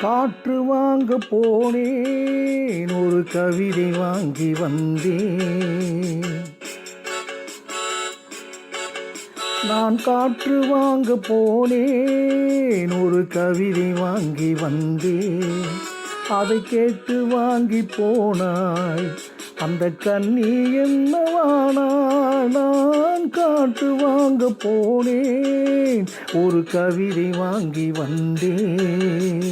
காற்று வாங்க போனேன், ஒரு கவிதை வாங்கி வந்தேன். நான் காற்று வாங்க போனேன், ஒரு கவிதை வாங்கி வந்தேன். அதை கேட்டு வாங்கி போனாய் அந்த கண்ணி என்னவானாய். நான் காற்று வாங்க போனேன், ஒரு கவிதை வாங்கி வந்தேன்.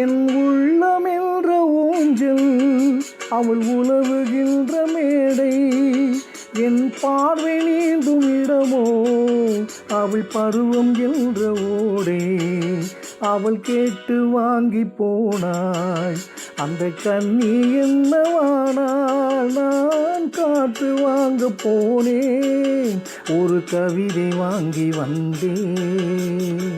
என் உள்ளமென்ற ஊஞ்சல், அவள் உலவுகின்ற மேடை. என் பார்வை நீந்தும் இடமோ, அவள் பருவம் என்ற ஓடை. அவள் கேட்டு வாங்கி போனாய் அந்த கண்ணி என்னவானாள். நான் காற்று வாங்க போனேன், ஒரு கவிதை வாங்கி வந்தேன்.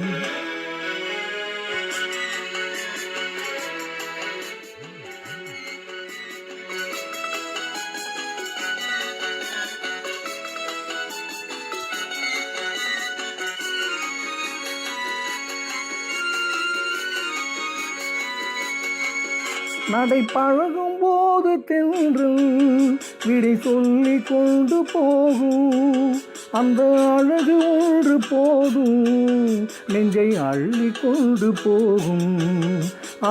நடை பழகும் போது தென்றல் விடை சொல்லி கொண்டு போகும். அந்த அழகு ஒன்று போதும், நெஞ்சை அள்ளி கொண்டு போகும்.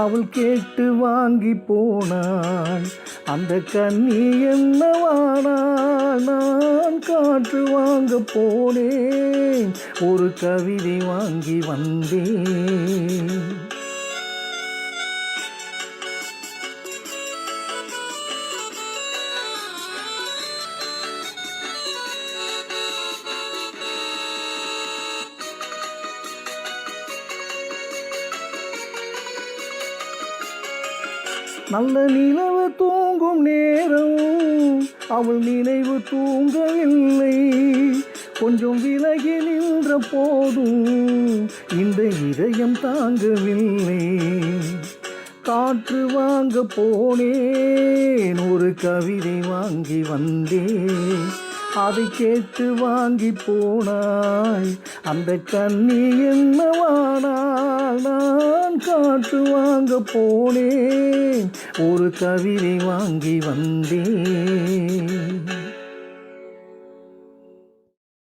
அவள் கேட்டு வாங்கி போனாள் அந்த கண்ணி என்னவானாள். நான் காற்று வாங்க போனேன், ஒரு கவிதை வாங்கி வந்தேன். நல்ல நிலவு தூங்கும் நேரம், அவள் நினைவு தூங்கவில்லை. கொஞ்சம் விலகி நின்ற போதும் இந்த இதயம் தாங்கவில்லை. காற்று வாங்க போனேன், ஒரு கவிதை வாங்கி வந்தேன். அதை கேட்டு வாங்கி போனாய் அந்த கண்ணி என்னவானாள். நான் காற்று வாங்க போனேன், ஒரு கவிதை வாங்கி வந்தேன்.